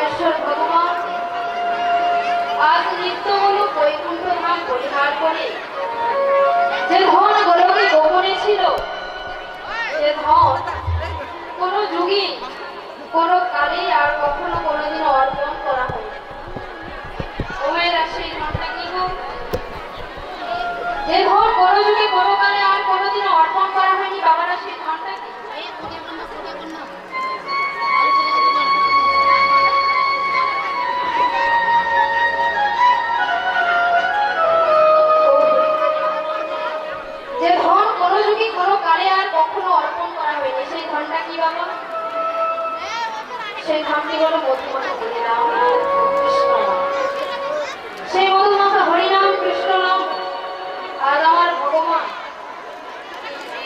পরমেশ্বর ভগবান আজ নিত্যমূলক বৈকুণ্ঠ ধাম পরিহার করে যে ধন গোলকে গোপনে ছিল, সে ধন কোন যুগে কোন কালে আর কখনো কোনোদিন অর্পণ করা হয়নি। ওমেরা সেই ধনটা কি গো? যে ধন কোন যুগে কোন কালে আর কোনোদিন অর্পণ করা হয়নি, বাবারা সেই ধনটা কি? যে ধন কোন যুগে কোন কালে আর কখনো অর্পণ করা হয়নি, সেই ধনটা কি বাবা? সেই ধনটি হলো মধুমাখা হরিনাম কৃষ্ণ নাম। সেই মধুমাখা হরিনাম কৃষ্ণ নাম আজ আমার ভগবান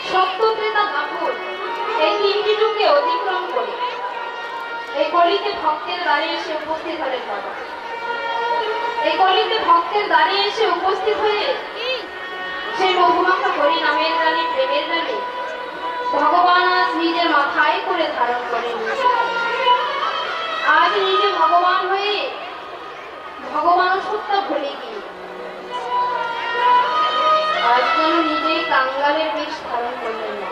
সত্য ত্রেতা দ্বাপর এই তিনটি যুগকে অতিক্রম করে এই কলিতে ভক্তের দ্বারে এসে উপস্থিত হলেন বাবা। এই কলিতে ভক্তের দ্বারে এসে উপস্থিত হয়ে সেই মধুমাখা হরিনামের গানে, প্রেমের গানে ভগবান আজ নিজের মাথায় করে ধারণ করেন। আজ নিজে ভগবান হয়ে ভগবান সত্তা ভুলে গিয়ে আজ যেন নিজেই কাঙ্গালের বেশ ধারণ করলেন না,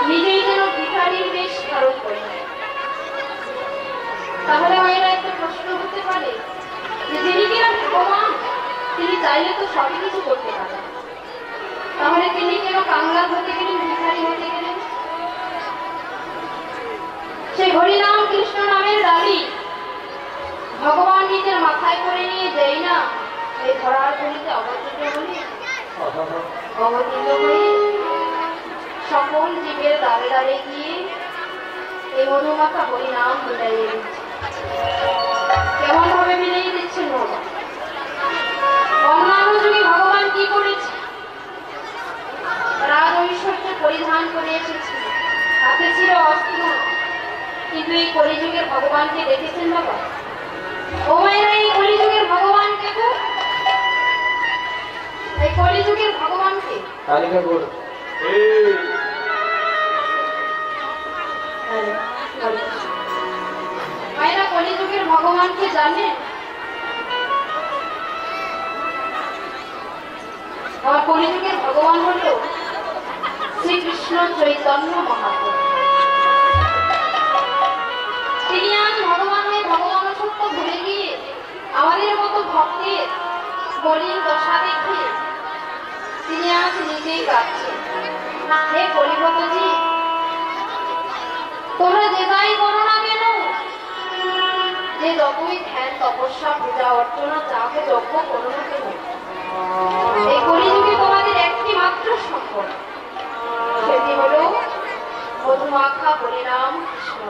নিজেই যেন ভিখারির বেশ ধারণ করলেন। তাহলে মায়েরা একটা প্রশ্ন হতে পারে যে যিনি কিনা ভগবান, তিনি চাইলে তো সবই কিছু করতে পারেন, তাহলে তিনি কেন কাঙ্গাল হতে গেলেন, ভিখারি হতে গেলেন? সেই হরিনাম কৃষ্ণ নামের ডালি ভগবান নিজের মাথায় করে নিয়ে যাই না এই ধরার ধরিতে অবতীর্ণ হয়ে সকল জীবের দ্বারে দ্বারে গিয়ে এই মধুমাখা হরিনাম মিলাইয়ে দিচ্ছে। কেমন ভাবে মিলিয়ে দিচ্ছেন ভগবান? অন্যান্য যুগে ভগবান কি করেছে? রাজ ঐশ্বর্য পরিধান করে এসেছে, হাতে ছিল অস্ত্র, কিন্তু এই কলিযুগের ভগবানকে দেখেছেন বাবা? ও মায়েরা, এই কলিযুগের ভগবানকে তো, এই কলিযুগের ভগবানকে তালিকা কর। মায়েরা কলিযুগের ভগবানকে জানে? আমার কলিযুগের ভগবান হলো শ্রীকৃষ্ণ চৈতন্য মহাপ্রভু। তিনি আজ ভগবান হয়ে ভগবান সত্য ভুলে গিয়ে আমাদের মতো ভক্তের বলির দশা দেখে তিনি আজ নিজেই কাঁদছেন। হে কলিভক্তজি, তোমরা যে যাই করো না কেন, যে যতই ধ্যান তপস্যা পূজা অর্চনা যাকে যজ্ঞ করো না কেন, এই কলিযুগে তোমাদের একটি মাত্র সম্পদ, সেটি হলো মধুমাখা হরিনাম কৃষ্ণ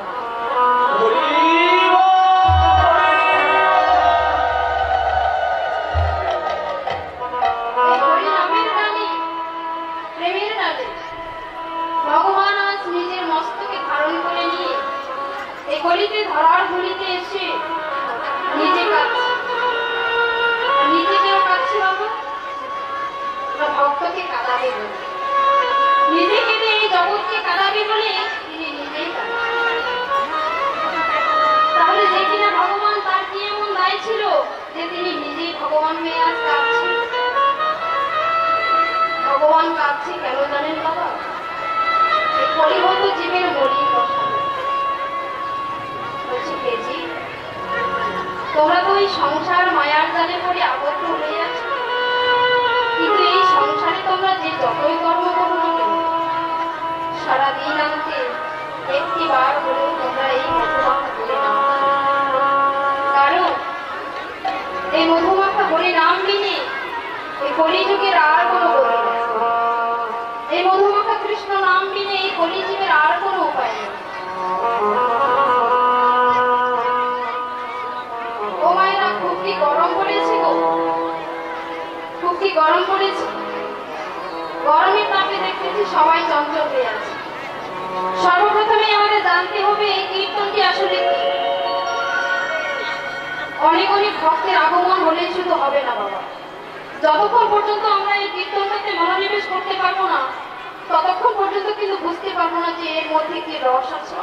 ভগবান আজ নিজের মস্তকে ধারণ করে নিয়ে এই কলিতে ধরার ধরিতে এসে নিজে কাঁদছে। নিজে কেন কাঁদছে বাবা? ভক্তকে কাঁদাবে বলে, নিজে কেঁদে এই জগৎকে কাঁদাবে বলে তিনি নিজেই কাঁদছেন। তাহলে যে কিনা ভগবান, তার কি এমন দায় ছিল যে তিনি নিজেই ভগবান হয়ে আজ কাঁদছেন? ভগবান কাঁদছে কেন জানেন বাবা? এই কলিবদ্ধ জীবের মলিন দশা বলছি, কেজি তোমরা তো এই সংসার মায়ার জালে পড়ে আবদ্ধ হয়ে আছো, কিন্তু এই সংসারে তোমরা যে যতই কর্ম করো না কেন, সারাদিন আনতে একটি বার হলেও তোমরা এই মধুমাখা হরিনাম, কারণ এই মধুমাখা হরিনাম বিনে এই কলিযুগের আর কোনো গতি নেই। এই মধুমাখা কৃষ্ণ নাম বিনে এই কলিযুগের আর কোনো উপায় নেই। ও মায়েরা, খুব কি গরম পড়েছে গো, খুব কি গরম পড়েছে। গরমের তাপে দেখতেছি সবাই চঞ্চল হয়ে আছে। সর্বপ্রথমে আমাদের জানতে হবে এই কীর্তনটি আসলে কি। অনেক অনেক ভক্তের আগমন হলেই শুধু হবে না বাবা, যতক্ষণ পর্যন্ত আমরা এই কীর্তনটাতে মনোনিবেশ করতে পারবো না, ততক্ষণ পর্যন্ত কিন্তু বুঝতে পারবো না যে এর মধ্যে কি রস আছে।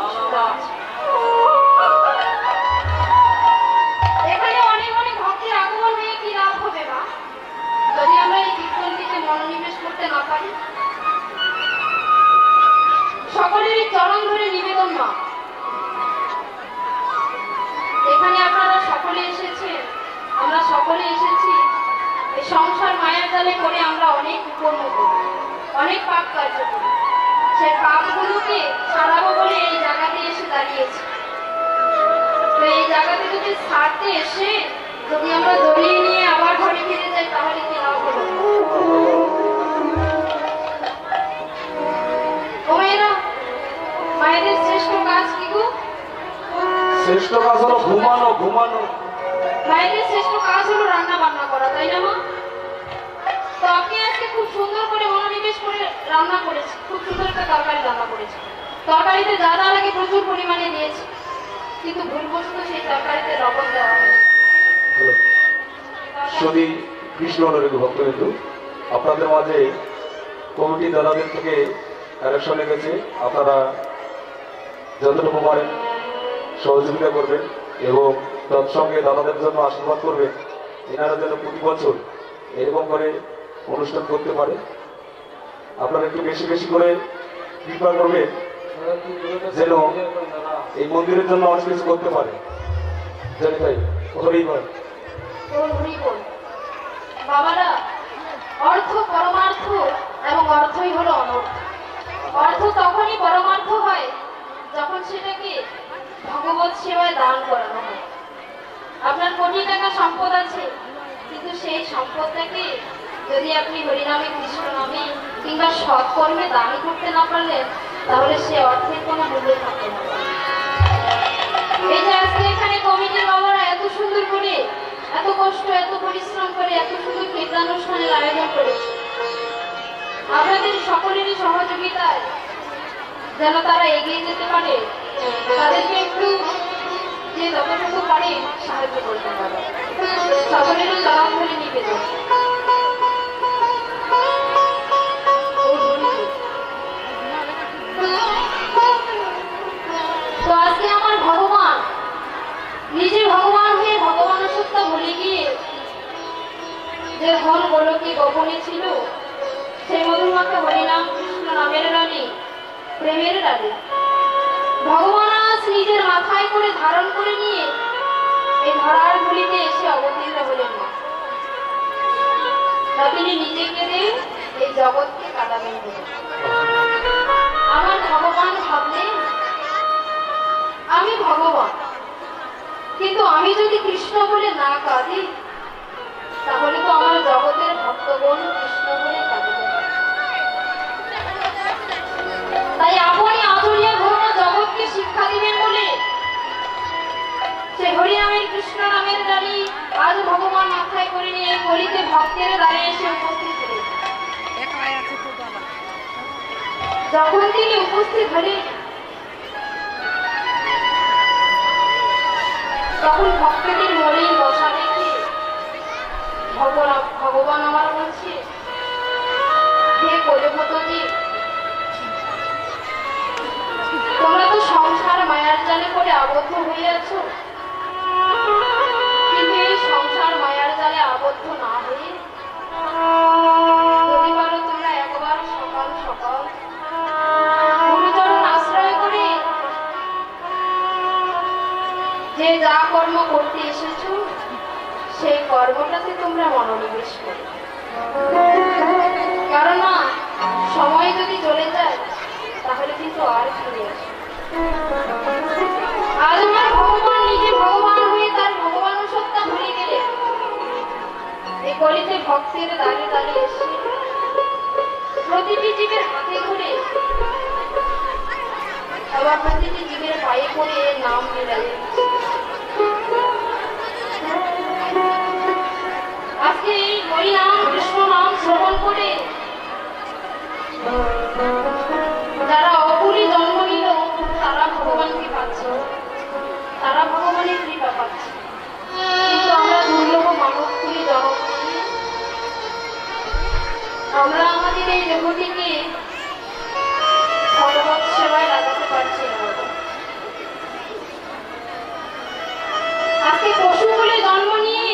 কার্য করি, সে পাপগুলোকে ছাড়াবো বলে এই জায়গাতে এসে দাঁড়িয়েছি। তো এই জায়গাতে যদি ছাড়তে এসে যদি আমরা দড়িয়ে নিয়ে আবার ঘরে ফিরে যাই তাহলে কি লাভ হলো? ও মেয়েরা, মায়েদের শ্রেষ্ঠ কাজ কি গো? শ্রেষ্ঠ কাজ হলো ঘুমানো। ঘুমানো মায়েদের শ্রেষ্ঠ কাজ হলো রান্না বান্না করা, তাই না মা? তো আপনি আজকে খুব সুন্দর করে মনোনিবেশ করে রান্না করেছি, খুব সুন্দর একটা তরকারি রান্না করেছি। তরকারিতে যা যা লাগে প্রচুর পরিমাণে দিয়েছি, কিন্তু ভুলবশত সেই তরকারিতে লবণ দেওয়া হয়। যদি কৃষ্ণ ভক্তবিন্দু, আপনাদের মাঝে কমিটি দাদাদের থেকে কালেকশন গেছে, আপনারা যতটুকু পারেন সহযোগিতা করবেন এবং তৎসঙ্গে দাদাদের জন্য আশীর্বাদ করবেন, এনারা যেন প্রতি বছর এরকম করে অনুষ্ঠান করতে পারে। আপনারা একটু বেশি বেশি করে কৃপা করবেন যেন এই মন্দিরের জন্য অনেক কিছু করতে পারে। জানি তাই বাবারা, অর্থ পরমার্থ এবং অর্থই হলো অনর্থ। অর্থ তখনই পরমার্থ হয় যখন সেটাকে ভগবত সেবায় দান করানো হয়। আপনার কোটি টাকা সম্পদ আছে, কিন্তু সেই সম্পদটাকে যদি আপনি হরিনামে, কৃষ্ণ নামে কিংবা সৎকর্মে দান করতে না পারলেন, তাহলে সে অর্থের কোনো মূল্য থাকবে না। এই যে আজকে এখানে কমিটির বাবারা এত সুন্দর করে, এত কষ্ট, এত পরিশ্রম করে এত সুন্দর কীর্তনানুষ্ঠানের আয়োজন করেছে, আপনাদের সকলেরই সহযোগিতায় যেন তারা এগিয়ে যেতে পারে, তাদেরকে একটু যে যতটুকু পারে সাহায্য করতে পারে। সকলেরই চরণ ধরে নিবেদন। তো আজকে আমার ভগবান নিজে ভগবান হয়ে ভগবানের সত্তা ভুলে গিয়ে যে ধন গোলকে গোপনে ছিল, সেই মধুমাখা হরিনাম কৃষ্ণ নামের রানী, প্রেমের রানী ভগবান আজ নিজের মাথায় করে ধারণ করে নিয়ে এই ধরার গুলিতে এসে অবতীর্ণ হলেন না। তিনি নিজেকে দিয়ে এই জগৎকে কাঁদাবেন বলে। আমার ভগবান ভাবলেন আমি ভগবান, কিন্তু আমি যদি কৃষ্ণ বলে না কাঁদি, তাহলে তো আমার জগতের ভক্তগণ কৃষ্ণ বলে কাঁদবে। তাই আপনি আতুরিয়া ধর্ম জগৎকে শিক্ষা দিবেন বলে সে হরিনামের কৃষ্ণ নামের দাঁড়ি আজ ভগবান মাথায় করে নিয়ে কলিতে ভক্তের দাঁড়িয়ে এসে উপস্থিত হলেন। যখন তিনি উপস্থিত হলেন, তখন ভক্তদের মনেই বসা দেখে ভগবান আমার বলছে, হে কলিভূতজি, তোমরা তো সংসার মায়ার জালে করে আবদ্ধ হয়ে আছো, কিন্তু এই সংসার মায়ার জালে আবদ্ধ না হয়ে যদি পারো তোমরা একবার সকাল সকাল গুরুচরণ আশ্রয় করে যে যা কর্ম করতে এসেছো সেই কর্মটাতে তোমরা মনোনিবেশ করো। কারণ না, সময় যদি চলে যায় তাহলে কিন্তু আর ফিরে আসে। আজ আমার ভগবান নিজে ভগবান হয়ে তার ভগবান সত্তা ভুলে গেলে এই কলিতে ভক্তের দাঁড়িয়ে দাঁড়িয়ে এসে প্রতিটি জীবের হাতে ধরে আবার প্রতিটি জীবের পায়ে পড়ে নাম মিলাই। আজকে এই হরিনাম কৃষ্ণ নাম শ্রবণ করে যারা অপুরি জন্ম নিল তারা ভগবানকে পাচ্ছে, তারা ভগবানের কৃপা পাচ্ছে। কিন্তু আমরা দুর্লভ মানবকুলি জন্ম নিয়ে আমরা আমাদের এই দেহটিকে ভগবত সেবায় লাগাতে পারছি না। আজকে পশু বলে জন্ম নিয়ে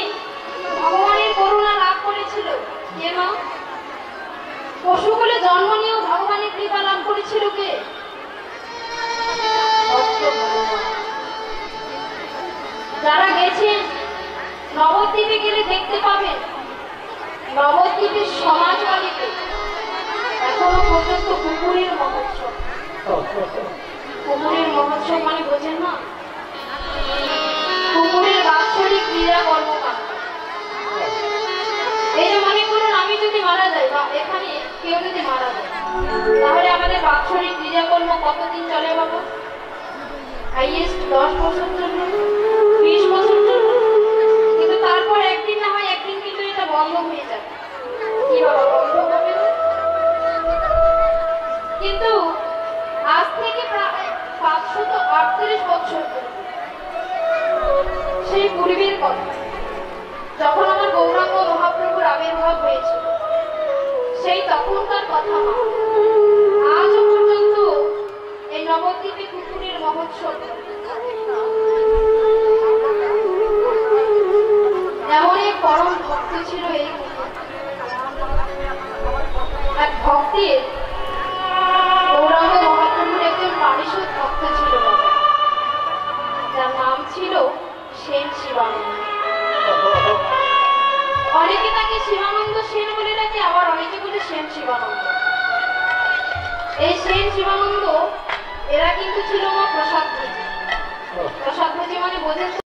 ভগবানের করুণা লাভ করেছিল কে মা? পশু বলে জন্ম নিয়েও ভগবানের কৃপা লাভ করেছিল কে? যারা গেছেন নবদ্বীপে গেলে দেখতে পাবেন নবদ্বীপের সমাজবাড়িতে এখন এখনো পর্যন্ত পুকুরের মহোৎসব। পুকুরের মহোৎসব মানে বোঝেন না? পুকুরের বাৎসরিক ক্রীড়া কর্মকাণ্ড। এই যে মনে করুন আমি যদি মারা যাই বা এখানে কেউ যদি মারা যায়, তাহলে আমাদের বাৎসরিক ক্রিয়াকর্ম কতদিন চলে বাবা? হাইয়েস্ট 10 বছর জন্য, 20 বছর জন্য। কিন্তু তারপর একদিন না হয় একদিন কিন্তু এটা বন্ধ হয়ে যাবে। কি বাবা বন্ধ হবে? কিন্তু আজ থেকে প্রায় 538 বছর সেই পূর্বের কথা, যখন আমার গৌরাঙ্গ মহাপ্রভুর আবির্ভাব হয়েছিল, সেই তখনকার কথা মা আজও পর্যন্ত এই নবদ্বীপে পুকুরের মহোৎসব। এমন এক পরম ভক্ত ছিল এই পুকুর। এক ভক্তের গৌরাঙ্গ মহাপ্রভুর একজন পারিষদ ভক্ত ছিল বাবা, যার নাম ছিল সেন শিবানন্দ। অনেকে তাকে শিবানন্দ সেন বলে ডাকে, আবার অনেকে বলে সেন শিবানন্দ। এই সেন শিবানন্দ এরা কিন্তু ছিল মা প্রসাদ ভোজী। প্রসাদ ভোজী মানে বোঝেন?